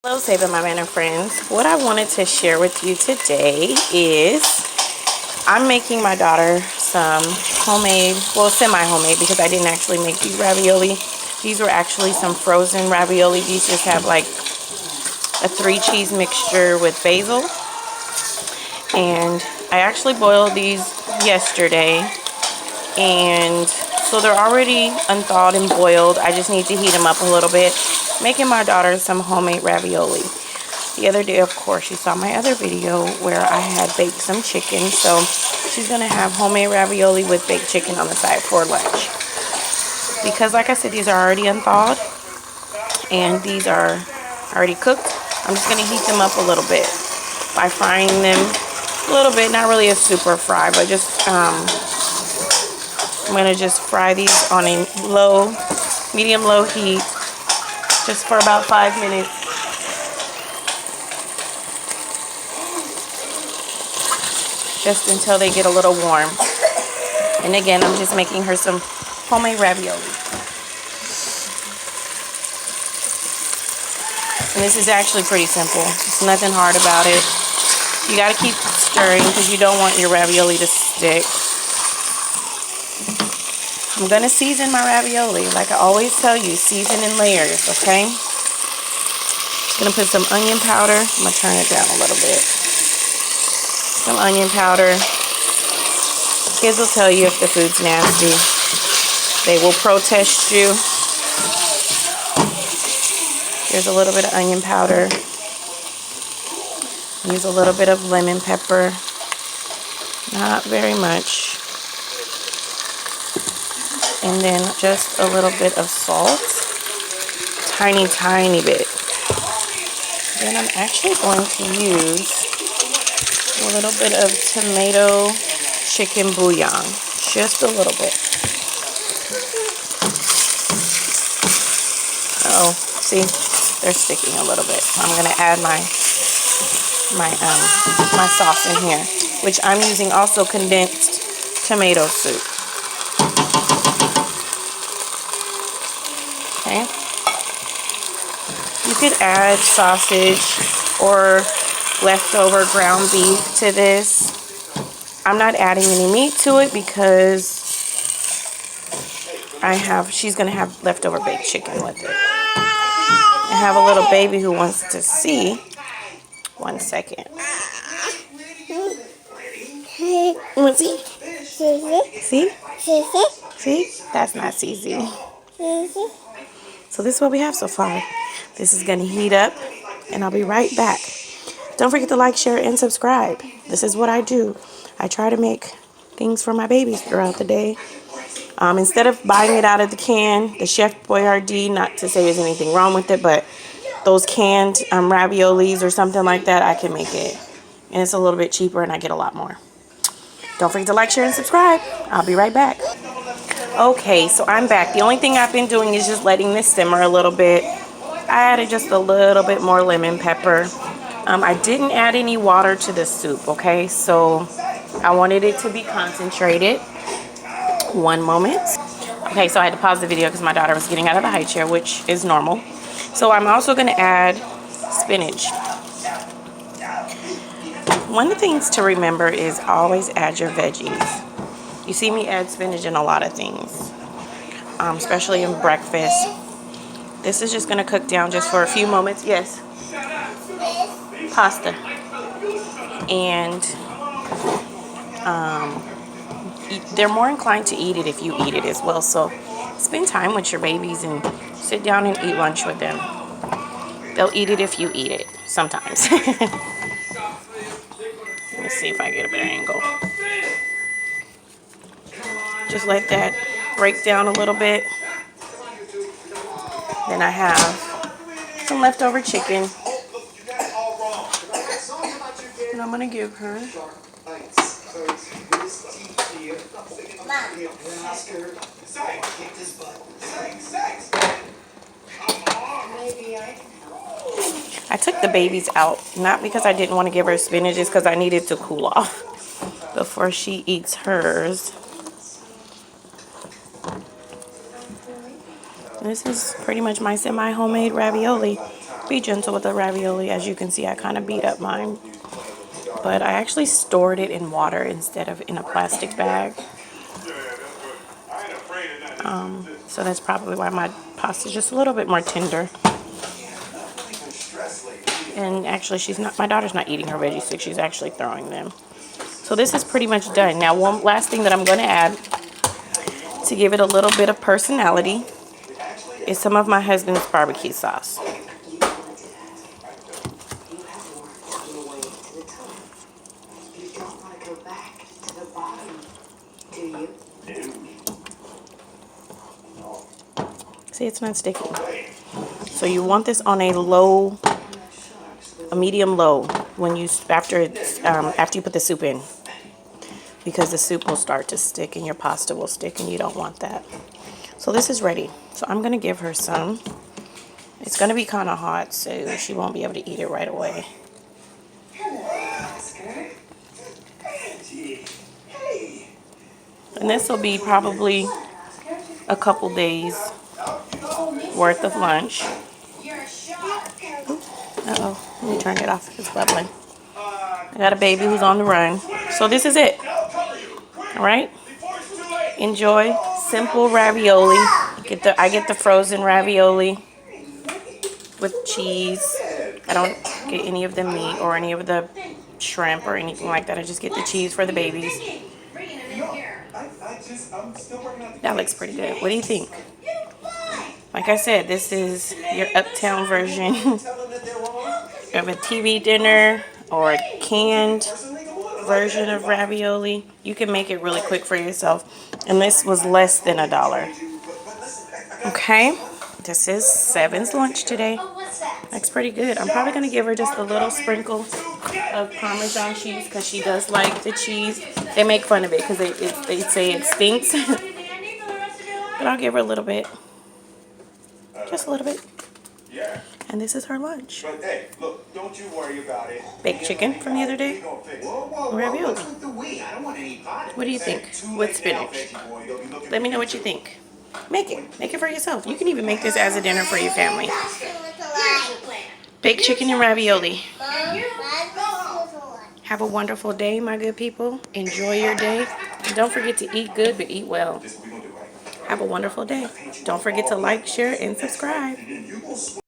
Hello, Saving My Man and friends. What I wanted to share with you today is I'm making my daughter some homemade, well, semi-homemade, because I didn't actually make these ravioli. These were actually some frozen ravioli. These just have like a 3-cheese mixture with basil. And I actually boiled these yesterday. And so they're already unthawed and boiled. I just need to heat them up a little bit. Making my daughter some homemade ravioli. The other day, of course, you saw my other video where I had baked some chicken. So she's going to have homemade ravioli with baked chicken on the side for lunch. Because like I said, these are already unthawed and these are already cooked. I'm just going to heat them up a little bit by frying them a little bit. Not really a super fry, but just I'm going to just fry these on a medium-low heat just for about 5 minutes. Just until they get a little warm. And again, I'm just making her some homemade ravioli. And this is actually pretty simple. There's nothing hard about it. You got to keep stirring because you don't want your ravioli to stick. I'm going to season my ravioli. Like I always tell you, season in layers, okay? Going to put some onion powder. I'm going to turn it down a little bit. Some onion powder. Kids will tell you if the food's nasty. They will protest you. Here's a little bit of onion powder. Use a little bit of lemon pepper. Not very much. And then just a little bit of salt. Tiny, tiny bit. Then I'm actually going to use a little bit of tomato chicken bouillon. Just a little bit. Oh, see? They're sticking a little bit. So I'm going to add my sauce in here, which I'm using also condensed tomato soup. Okay. You could add sausage or leftover ground beef to this. I'm not adding any meat to it because she's going to have leftover baked chicken with it. I have a little baby who wants to see. 1 second. You want to see? See? See? That's not CZ. So this is what we have so far. This is going to heat up and I'll be right back. Don't forget to like, share, and subscribe. This is what I do. I try to make things for my babies throughout the day. Instead of buying it out of the can, the Chef Boyardee, not to say there's anything wrong with it, but those canned raviolis or something like that, I can make it. And it's a little bit cheaper and I get a lot more. Don't forget to like, share, and subscribe. I'll be right back. Okay, so I'm back. The only thing I've been doing is just letting this simmer a little bit. I added just a little bit more lemon pepper. I didn't add any water to the soup, okay? So I wanted it to be concentrated. 1 moment. Okay, so I had to pause the video because my daughter was getting out of the high chair, which is normal. So I'm also going to add spinach. One of the things to remember is always add your veggies. You see me add spinach in a lot of things, especially in breakfast. This is just going to cook down just for a few moments. Yes. Pasta. And they're more inclined to eat it if you eat it as well. So spend time with your babies and sit down and eat lunch with them. They'll eat it if you eat it sometimes. Let me see if I get a better angle. Just let that break down a little bit. Then I have some leftover chicken. And I'm going to give her I took the babies out, not because I didn't want to give her spinach, just because I needed to cool off before she eats hers. This is pretty much my semi-homemade ravioli. Be gentle with the ravioli. As you can see, I kind of beat up mine. But I actually stored it in water instead of in a plastic bag. So that's probably why my pasta is just a little bit more tender. And actually, my daughter's not eating her veggie sticks. She's actually throwing them. So this is pretty much done. Now, one last thing that I'm going to add to give it a little bit of personality is some of my husband's barbecue sauce. See, it's not sticky. So you want this on a medium low when you after you put the soup in, because the soup will start to stick and your pasta will stick, and you don't want that. So this is ready. So I'm gonna give her some. It's gonna be kind of hot, so she won't be able to eat it right away. And this will be probably a couple days worth of lunch. Uh-oh, let me turn it off. It's bubbling. I got a baby who's on the run. So this is it. All right. Enjoy simple ravioli. I get the frozen ravioli with cheese. I don't get any of the meat or any of the shrimp or anything like that. I just get the cheese for the babies. That looks pretty good. What do you think? Like I said, this is your uptown version of a TV dinner or a canned version of ravioli. You can make it really quick for yourself. And this was less than $1. Okay, this is Seven's lunch today. That's pretty good. I'm probably going to give her just a little sprinkle of Parmesan cheese because she does like the cheese. They make fun of it because they say it stinks. But I'll give her a little bit. Just a little bit. And this is her lunch. But hey, look, don't you worry about it. Baked chicken from the other day. Ravioli. What do you think? With spinach. Let me know what you think. Make it. Make it for yourself. You can even make this as a dinner for your family. Baked chicken and ravioli. Have a wonderful day, my good people. Enjoy your day. And don't forget to eat good, but eat well. Have a wonderful day. Don't forget to like, share, and subscribe.